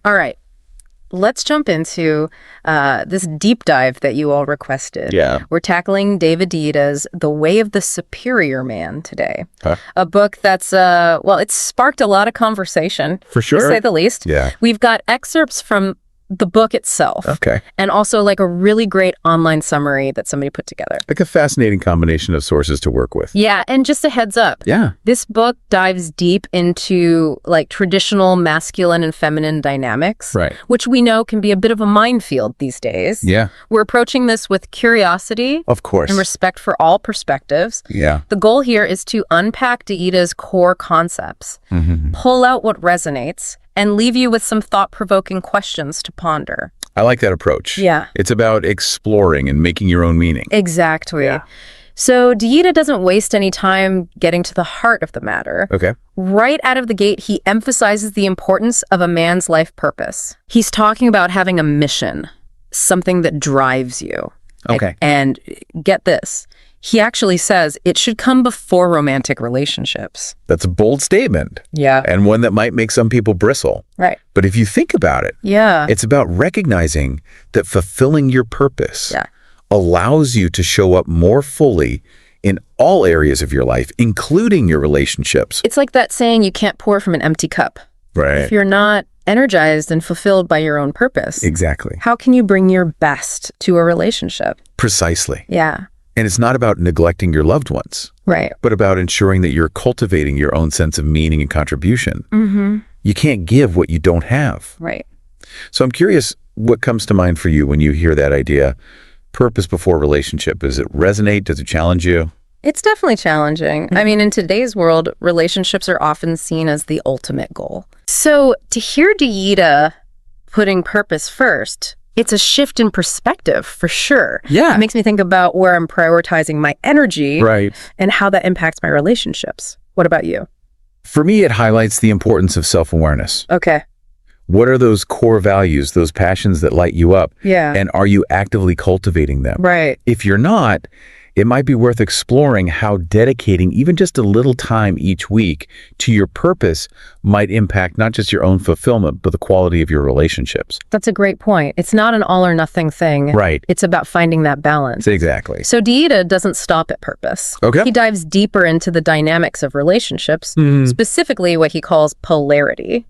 All right. Let's jump into this deep dive that you all requested. Yeah. We're tackling David Deida's The Way of the Superior Man today. Huh? A book that's, it's sparked a lot of conversation. For sure. To say the least. Yeah. We've got excerpts from the book itself. Okay. And also like a really great online summary that somebody put together. Like a fascinating combination of sources to work with. Yeah, and just a heads up. Yeah. This book dives deep into like traditional masculine and feminine dynamics, Right. which we know can be a bit of a minefield these days. Yeah. We're approaching this with curiosity Of course. and respect for all perspectives. Yeah. The goal here is to unpack Deida's core concepts, pull out what resonates, and leave you with some thought-provoking questions to ponder. I like that approach. Yeah. It's about exploring and making your own meaning. Exactly. Yeah. So Deida doesn't waste any time getting to the heart of the matter. Okay. Right out of the gate, he emphasizes the importance of a man's life purpose. He's talking about having a mission, something that drives you. Okay. And get this, he actually says it should come before romantic relationships. That's a bold statement. Yeah. And one that might make some people bristle. Right. But if you think about it, Yeah. it's about recognizing that fulfilling your purpose Yeah. allows you to show up more fully in all areas of your life, including your relationships. It's like that saying, you can't pour from an empty cup. Right. If you're not energized and fulfilled by your own purpose, Exactly. how can you bring your best to a relationship? Precisely. Yeah. And it's not about neglecting your loved ones, Right. but about ensuring that you're cultivating your own sense of meaning and contribution. You can't give what you don't have. Right. So I'm curious what comes to mind for you when you hear that idea, purpose before relationship. Does it resonate? Does it challenge you? It's definitely challenging. I mean, in today's world, relationships are often seen as the ultimate goal. So to hear Deida putting purpose first, it's a shift in perspective for sure. Yeah. It makes me think about where I'm prioritizing my energy Right. and how that impacts my relationships. What about you? For me, it highlights the importance of self-awareness. Okay. What are those core values, those passions that light you up? Yeah. And are you actively cultivating them? Right. If you're not, it might be worth exploring how dedicating even just a little time each week to your purpose might impact not just your own fulfillment, but the quality of your relationships. That's a great point. It's not an all or nothing thing. Right. It's about finding that balance. Exactly. So Deida doesn't stop at purpose. Okay. He dives deeper into the dynamics of relationships, specifically what he calls polarity.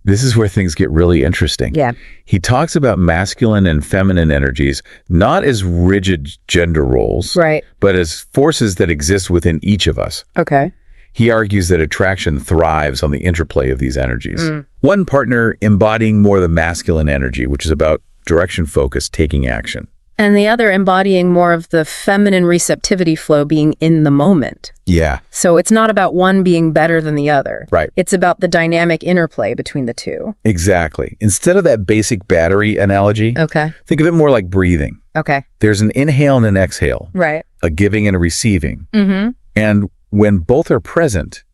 This is where things get really interesting. Yeah. He talks about masculine and feminine energies, not as rigid gender roles, Right. but as forces that exist within each of us. Okay. He argues that attraction thrives on the interplay of these energies. One partner embodying more the masculine energy, which is about direction focus, taking action. And the other embodying more of the feminine receptivity flow, being in the moment. Yeah, So it's not about one being better than the other. right. It's about the dynamic interplay between the two. Exactly. Instead of that basic battery analogy, Okay. think of it more like breathing. Okay. There's an inhale and an exhale, Right. a giving and a receiving. Mm-hmm. And when both are present,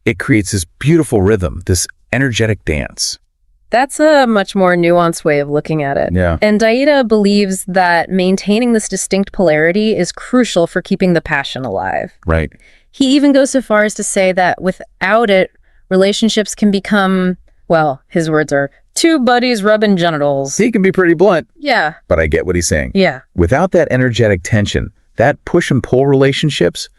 it creates this beautiful rhythm, this energetic dance. That's a much more nuanced way of looking at it. Yeah. And Deida believes that maintaining this distinct polarity is crucial for keeping the passion alive. Right. He even goes so far as to say that without it, relationships can become, well, his words are, two buddies rubbing genitals. He can be pretty blunt, Yeah. but I get what he's saying. Yeah. Without that energetic tension, that push and pull relationships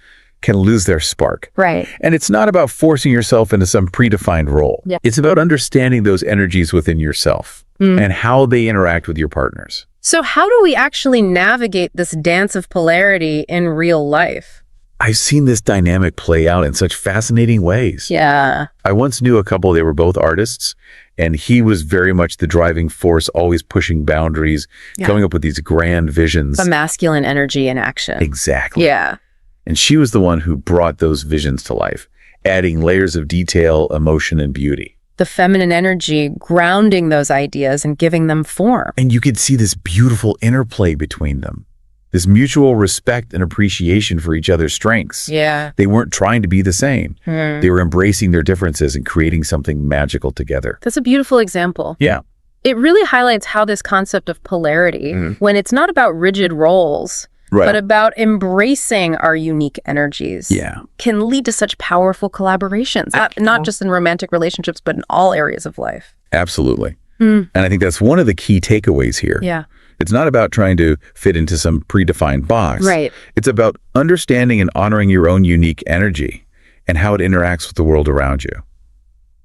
can lose their spark. Right. And it's not about forcing yourself into some predefined role. Yeah. It's about understanding those energies within yourself and how they interact with your partners. So how do we actually navigate this dance of polarity in real life? I've seen this dynamic play out in such fascinating ways. Yeah. I once knew a couple, they were both artists, and he was very much the driving force, always pushing boundaries, coming up with these grand visions. The masculine energy in action. Exactly. Yeah. And she was the one who brought those visions to life, adding layers of detail, emotion, and beauty. The feminine energy grounding those ideas and giving them form. And you could see this beautiful interplay between them, this mutual respect and appreciation for each other's strengths. Yeah. They weren't trying to be the same. They were embracing their differences and creating something magical together. That's a beautiful example. Yeah. It really highlights how this concept of polarity, when it's not about rigid roles, Right. but about embracing our unique energies, can lead to such powerful collaborations, not just in romantic relationships, but in all areas of life. Absolutely. And I think that's one of the key takeaways here. Yeah. It's not about trying to fit into some predefined box. Right. It's about understanding and honoring your own unique energy and how it interacts with the world around you.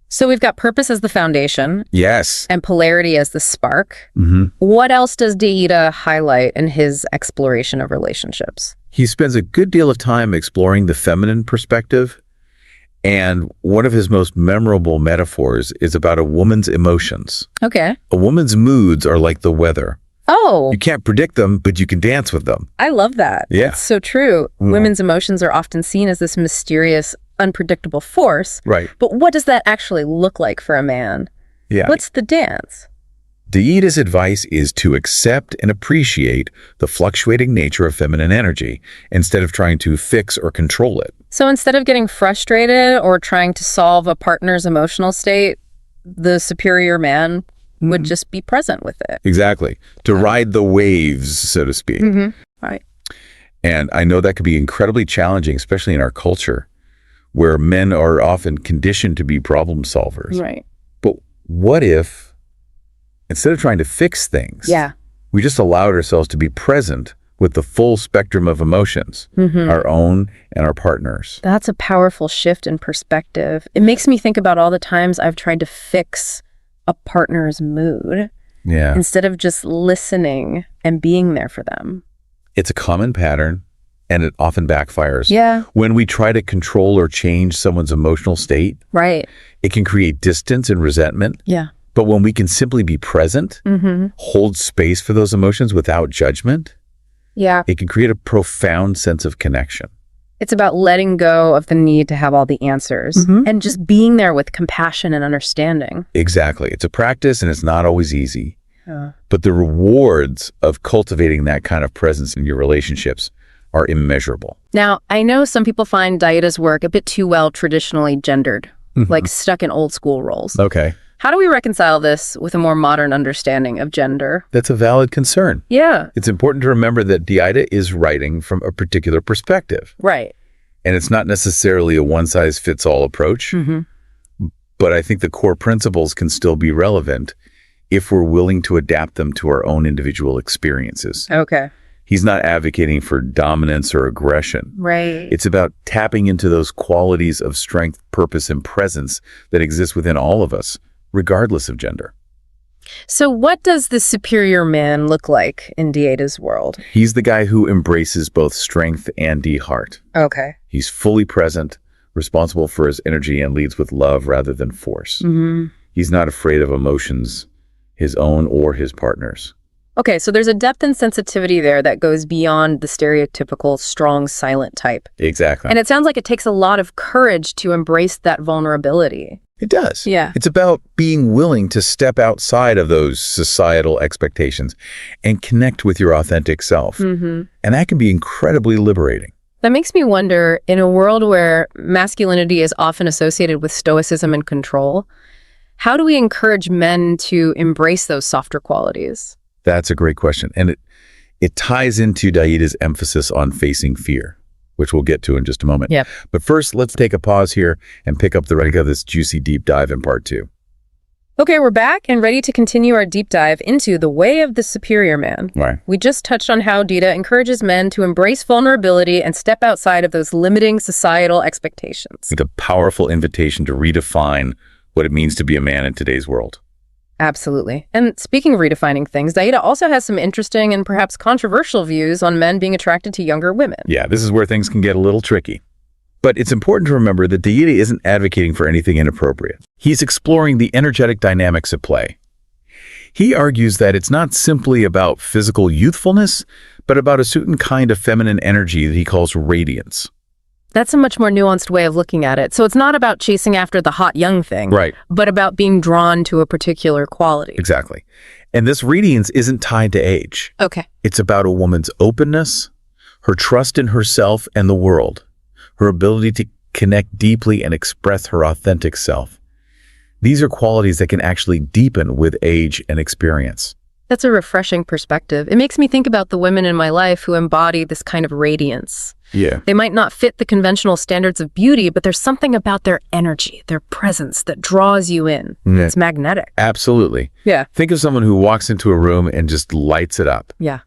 So we've got purpose as the foundation. Yes. And polarity as the spark. Mm-hmm. What else does Deida highlight in his exploration of relationships? He spends a good deal of time exploring the feminine perspective. And one of his most memorable metaphors is about a woman's emotions. Okay. A woman's moods are like the weather. Oh, You can't predict them, but you can dance with them. I love that. Yeah. It's so true. Women's emotions are often seen as this mysterious, unpredictable force. Right. But what does that actually look like for a man? Yeah. What's the dance? Deida's advice is to accept and appreciate the fluctuating nature of feminine energy instead of trying to fix or control it. So instead of getting frustrated or trying to solve a partner's emotional state, the superior man would just be present with it. Exactly. To ride the waves, so to speak. Right. And I know that could be incredibly challenging, especially in our culture, where men are often conditioned to be problem solvers. Right. But what if, instead of trying to fix things, Yeah. we just allowed ourselves to be present with the full spectrum of emotions, our own and our partners? That's a powerful shift in perspective. It makes me think about all the times I've tried to fix a partner's mood Yeah. instead of just listening and being there for them. It's a common pattern, and it often backfires. Yeah. When we try to control or change someone's emotional state, Right. it can create distance and resentment. Yeah. But when we can simply be present, hold space for those emotions without judgment, Yeah. it can create a profound sense of connection. It's about letting go of the need to have all the answers and just being there with compassion and understanding. Exactly. It's a practice, and it's not always easy. Yeah. But the rewards of cultivating that kind of presence in your relationships are immeasurable. Now, I know some people find Deida's work a bit too well traditionally gendered, like stuck in old school roles. Okay. How do we reconcile this with a more modern understanding of gender? That's a valid concern. Yeah. It's important to remember that Deida is writing from a particular perspective. Right. And it's not necessarily a one-size-fits-all approach. But I think the core principles can still be relevant if we're willing to adapt them to our own individual experiences. Okay. He's not advocating for dominance or aggression. Right. It's about tapping into those qualities of strength, purpose, and presence that exist within all of us, regardless of gender. So what does the superior man look like in Deida's world? He's the guy who embraces both strength and heart. Okay. He's fully present, responsible for his energy, and leads with love rather than force. He's not afraid of emotions, his own or his partner's. Okay, so there's a depth and sensitivity there that goes beyond the stereotypical strong, silent type. Exactly. And it sounds like it takes a lot of courage to embrace that vulnerability. It does. Yeah. It's about being willing to step outside of those societal expectations and connect with your authentic self. And that can be incredibly liberating. That makes me wonder, in a world where masculinity is often associated with stoicism and control, how do we encourage men to embrace those softer qualities? That's a great question. And it ties into Deida's emphasis on facing fear, which we'll get to in just a moment. Yep. But first, let's take a pause here and pick up the rest of this juicy deep dive in part 2. Okay, we're back and ready to continue our deep dive into the way of the superior man. Right. We just touched on how Deida encourages men to embrace vulnerability and step outside of those limiting societal expectations. With a powerful invitation to redefine what it means to be a man in today's world. Absolutely. And speaking of redefining things, Deida also has some interesting and perhaps controversial views on men being attracted to younger women. Yeah, this is where things can get a little tricky. But it's important to remember that Deida isn't advocating for anything inappropriate. He's exploring the energetic dynamics at play. He argues that it's not simply about physical youthfulness, but about a certain kind of feminine energy that he calls radiance. That's a much more nuanced way of looking at it. So it's not about chasing after the hot young thing, Right. but about being drawn to a particular quality. Exactly. And this radiance isn't tied to age. Okay. It's about a woman's openness, her trust in herself and the world, her ability to connect deeply and express her authentic self. These are qualities that can actually deepen with age and experience. That's a refreshing perspective. It makes me think about the women in my life who embody this kind of radiance. Yeah. They might not fit the conventional standards of beauty, but there's something about their energy, their presence that draws you in. Yeah. It's magnetic. Absolutely. Yeah. Think of someone who walks into a room and just lights it up. Yeah.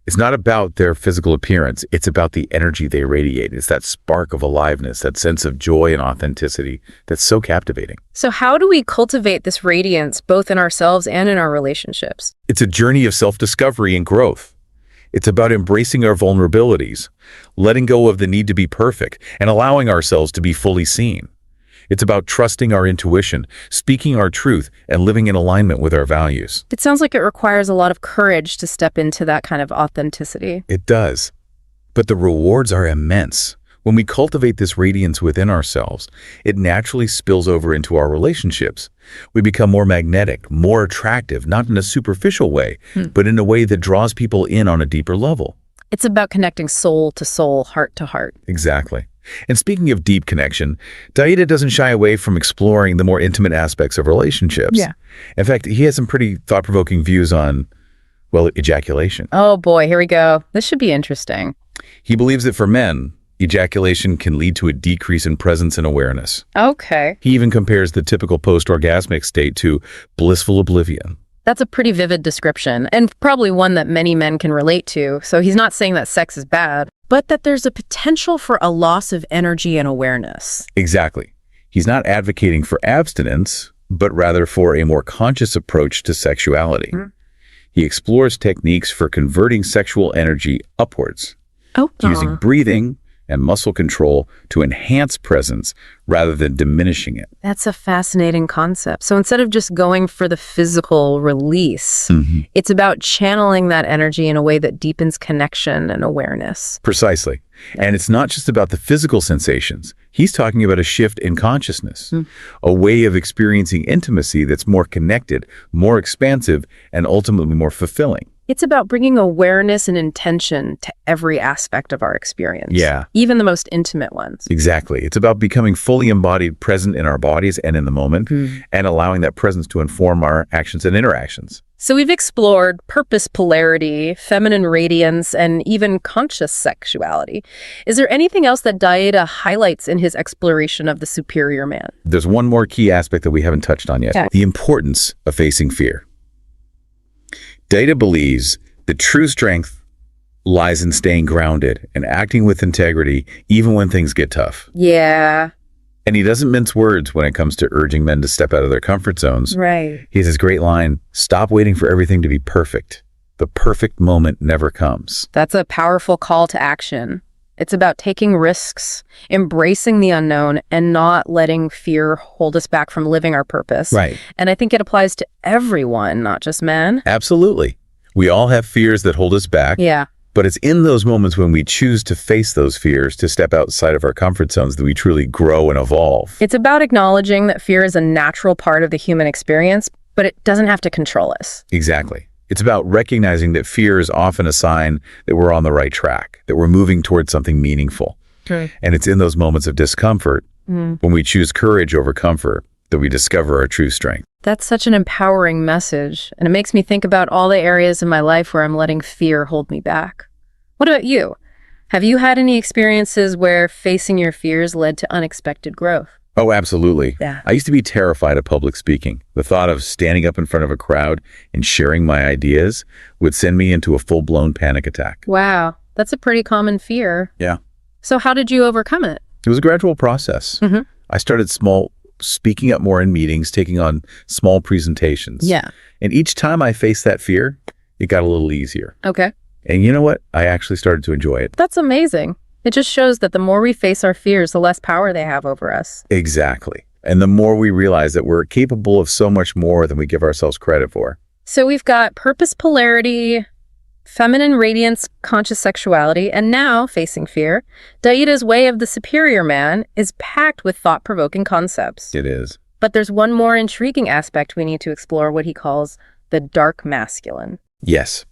It's not about their physical appearance. It's about the energy they radiate. It's that spark of aliveness, that sense of joy and authenticity that's so captivating. So how do we cultivate this radiance both in ourselves and in our relationships? It's a journey of self-discovery and growth. It's about embracing our vulnerabilities, letting go of the need to be perfect, and allowing ourselves to be fully seen. It's about trusting our intuition, speaking our truth, and living in alignment with our values. It sounds like it requires a lot of courage to step into that kind of authenticity. It does. But the rewards are immense. When we cultivate this radiance within ourselves, it naturally spills over into our relationships. We become more magnetic, more attractive, not in a superficial way, but in a way that draws people in on a deeper level. It's about connecting soul to soul, heart to heart. Exactly. And speaking of deep connection, Deida doesn't shy away from exploring the more intimate aspects of relationships. Yeah. In fact, he has some pretty thought-provoking views on, well, ejaculation. Oh boy, here we go. This should be interesting. He believes that for men, ejaculation can lead to a decrease in presence and awareness. Okay. He even compares the typical post-orgasmic state to blissful oblivion. That's a pretty vivid description, and probably one that many men can relate to. So he's not saying that sex is bad, but that there's a potential for a loss of energy and awareness. Exactly. He's not advocating for abstinence, but rather for a more conscious approach to sexuality. He explores techniques for converting sexual energy upwards, using breathing and muscle control to enhance presence rather than diminishing it. That's a fascinating concept. So instead of just going for the physical release, it's about channeling that energy in a way that deepens connection and awareness. Precisely. And it's not just about the physical sensations. He's talking about a shift in consciousness, a way of experiencing intimacy that's more connected, more expansive, and ultimately more fulfilling. It's about bringing awareness and intention to every aspect of our experience. Yeah. Even the most intimate ones. Exactly. It's about becoming fully embodied, present in our bodies and in the moment, and allowing that presence to inform our actions and interactions. So we've explored purpose, polarity, feminine radiance, and even conscious sexuality. Is there anything else that Deida highlights in his exploration of the superior man? There's one more key aspect that we haven't touched on yet, the importance of facing fear. Deida believes that true strength lies in staying grounded and acting with integrity even when things get tough. Yeah. And he doesn't mince words when it comes to urging men to step out of their comfort zones. Right. He has this great line, "Stop waiting for everything to be perfect. The perfect moment never comes." That's a powerful call to action. It's about taking risks, embracing the unknown, and not letting fear hold us back from living our purpose. Right. And I think it applies to everyone, not just men. Absolutely. We all have fears that hold us back. Yeah. But it's in those moments when we choose to face those fears, to step outside of our comfort zones, that we truly grow and evolve. It's about acknowledging that fear is a natural part of the human experience, but it doesn't have to control us. Exactly. It's about recognizing that fear is often a sign that we're on the right track, that we're moving towards something meaningful. And it's in those moments of discomfort, when we choose courage over comfort, that we discover our true strength. That's such an empowering message, and it makes me think about all the areas in my life where I'm letting fear hold me back. What about you? Have you had any experiences where facing your fears led to unexpected growth? Oh, absolutely. Yeah. I used to be terrified of public speaking. The thought of standing up in front of a crowd and sharing my ideas would send me into a full-blown panic attack. Wow, that's a pretty common fear. Yeah. So how did you overcome it? It was a gradual process. I started small, speaking up more in meetings, taking on small presentations. Yeah. And each time I faced that fear, it got a little easier. Okay. And you know what? I actually started to enjoy it. That's amazing. It just shows that the more we face our fears, the less power they have over us. Exactly. And the more we realize that we're capable of so much more than we give ourselves credit for. So we've got purpose, polarity, feminine radiance, conscious sexuality, and now facing fear. Deida's way of the superior man is packed with thought-provoking concepts. It is. But there's one more intriguing aspect we need to explore, what he calls the dark masculine. Yes.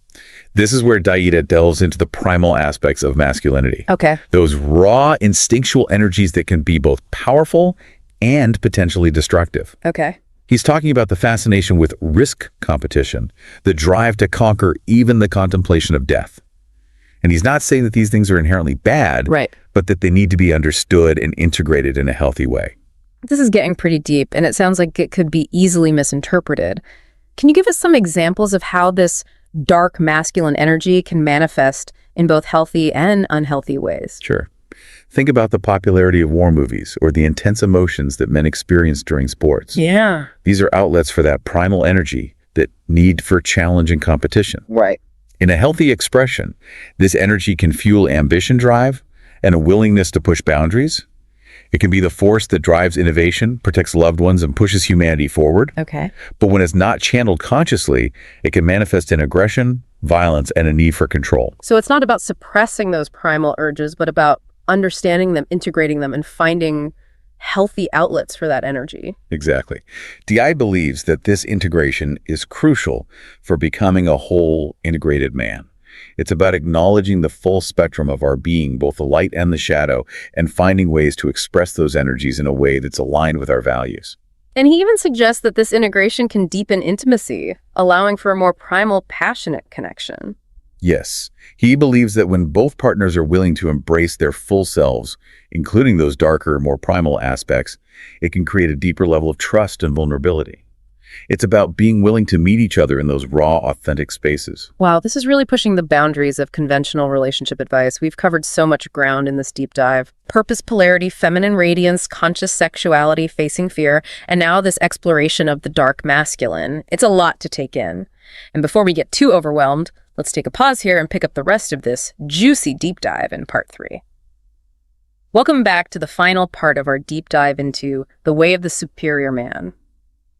This is where Deida delves into the primal aspects of masculinity. Okay. Those raw, instinctual energies that can be both powerful and potentially destructive. Okay. He's talking about the fascination with risk competition, the drive to conquer even the contemplation of death. And he's not saying that these things are inherently bad, Right. but that they need to be understood and integrated in a healthy way. This is getting pretty deep, and it sounds like it could be easily misinterpreted. Can you give us some examples of how this dark masculine energy can manifest in both healthy and unhealthy ways? Sure. Think about the popularity of war movies or the intense emotions that men experience during sports. Yeah. These are outlets for that primal energy, that need for challenge and competition. Right. In a healthy expression, this energy can fuel ambition drive and a willingness to push boundaries. It can be the force that drives innovation, protects loved ones, and pushes humanity forward. Okay. But when it's not channeled consciously, it can manifest in aggression, violence, and a need for control. So it's not about suppressing those primal urges, but about understanding them, integrating them, and finding healthy outlets for that energy. Exactly. Deida believes that this integration is crucial for becoming a whole, integrated man. It's about acknowledging the full spectrum of our being, both the light and the shadow, and finding ways to express those energies in a way that's aligned with our values. And he even suggests that this integration can deepen intimacy, allowing for a more primal, passionate connection. Yes, he believes that when both partners are willing to embrace their full selves, including those darker, more primal aspects, it can create a deeper level of trust and vulnerability. It's about being willing to meet each other in those raw, authentic spaces. Wow, this is really pushing the boundaries of conventional relationship advice. We've covered so much ground in this deep dive. Purpose, polarity, feminine radiance, conscious sexuality, facing fear, and now this exploration of the dark masculine. It's a lot to take in. And before we get too overwhelmed, let's take a pause here and pick up the rest of this juicy deep dive in part 3. Welcome back to the final part of our deep dive into the way of the superior man.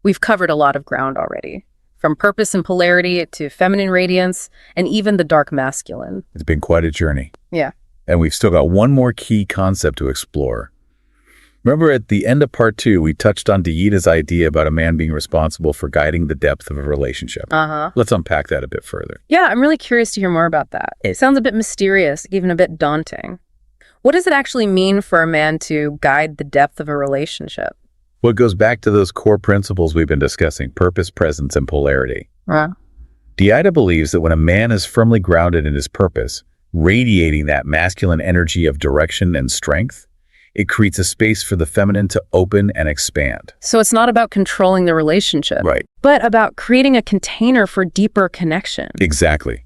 We've covered a lot of ground already, from purpose and polarity to feminine radiance and even the dark masculine. It's been quite a journey. Yeah. And we've still got one more key concept to explore. Remember at the end of part 2, we touched on Deida's idea about a man being responsible for guiding the depth of a relationship. Let's unpack that a bit further. Yeah, I'm really curious to hear more about that. It sounds a bit mysterious, even a bit daunting. What does it actually mean for a man to guide the depth of a relationship? Well, it goes back to those core principles we've been discussing, purpose, presence, and polarity. Deida believes that when a man is firmly grounded in his purpose, radiating that masculine energy of direction and strength, it creates a space for the feminine to open and expand. So it's not about controlling the relationship, Right. but about creating a container for deeper connection. Exactly.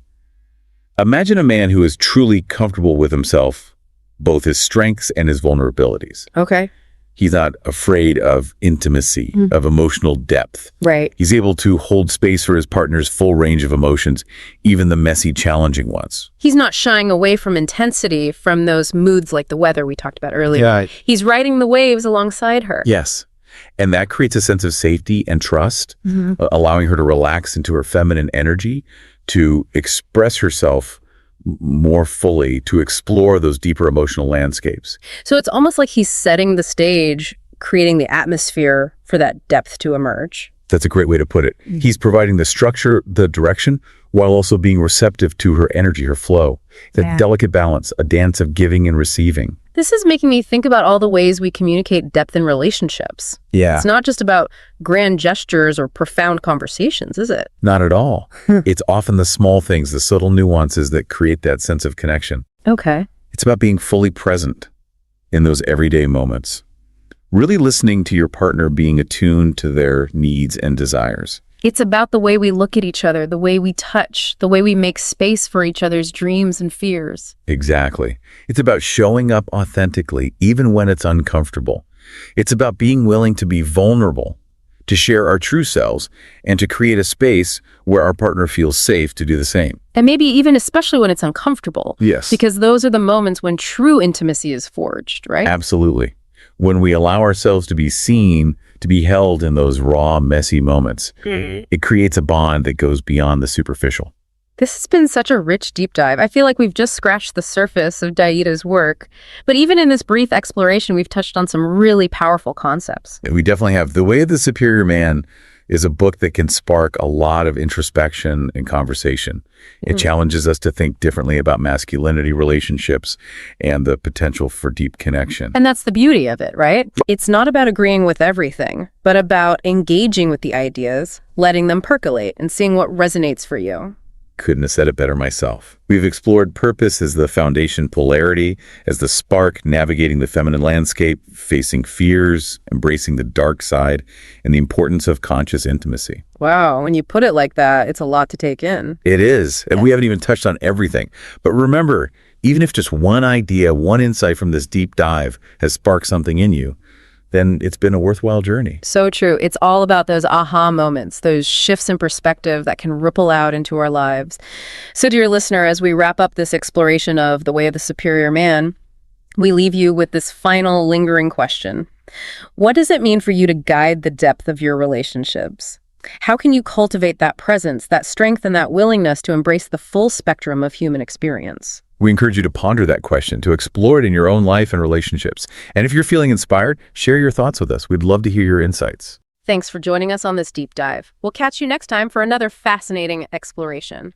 Imagine a man who is truly comfortable with himself, both his strengths and his vulnerabilities. Okay. He's not afraid of intimacy, of emotional depth. Right. He's able to hold space for his partner's full range of emotions, even the messy, challenging ones. He's not shying away from intensity, from those moods like the weather we talked about earlier. Yeah. He's riding the waves alongside her. Yes. And that creates a sense of safety and trust, allowing her to relax into her feminine energy, to express herself more fully, to explore those deeper emotional landscapes. So it's almost like he's setting the stage, creating the atmosphere for that depth to emerge. That's a great way to put it. He's providing the structure, the direction, while also being receptive to her energy, her flow. That delicate balance, a dance of giving and receiving. This is making me think about all the ways we communicate depth in relationships. Yeah. It's not just about grand gestures or profound conversations, is it? Not at all. It's often the small things, the subtle nuances that create that sense of connection. Okay. It's about being fully present in those everyday moments. Really listening to your partner, being attuned to their needs and desires. It's about the way we look at each other, the way we touch, the way we make space for each other's dreams and fears. Exactly. It's about showing up authentically, even when it's uncomfortable. It's about being willing to be vulnerable, to share our true selves, and to create a space where our partner feels safe to do the same. And maybe even especially when it's uncomfortable. Yes. Because those are the moments when true intimacy is forged, right? Absolutely. When we allow ourselves to be seen, to be held in those raw, messy moments, it creates a bond that goes beyond the superficial. This has been such a rich deep dive. I feel like we've just scratched the surface of Deida's work. But even in this brief exploration, we've touched on some really powerful concepts. We definitely have. The Way of the Superior Man is a book that can spark a lot of introspection and conversation. It challenges us to think differently about masculinity, relationships, and the potential for deep connection. And that's the beauty of it, right? It's not about agreeing with everything, but about engaging with the ideas, letting them percolate, and seeing what resonates for you. Couldn't have said it better myself. We've explored purpose as the foundation, polarity as the spark, navigating the feminine landscape, facing fears, embracing the dark side, and the importance of conscious intimacy. Wow, when you put it like that, it's a lot to take in. It is, and we haven't even touched on everything. But remember, even if just one idea, one insight from this deep dive has sparked something in you, then it's been a worthwhile journey. So true. It's all about those aha moments, those shifts in perspective that can ripple out into our lives. So dear listener, as we wrap up this exploration of the way of the superior man, we leave you with this final lingering question. What does it mean for you to guide the depth of your relationships? How can you cultivate that presence, that strength, and that willingness to embrace the full spectrum of human experience? We encourage you to ponder that question, to explore it in your own life and relationships. And if you're feeling inspired, share your thoughts with us. We'd love to hear your insights. Thanks for joining us on this deep dive. We'll catch you next time for another fascinating exploration.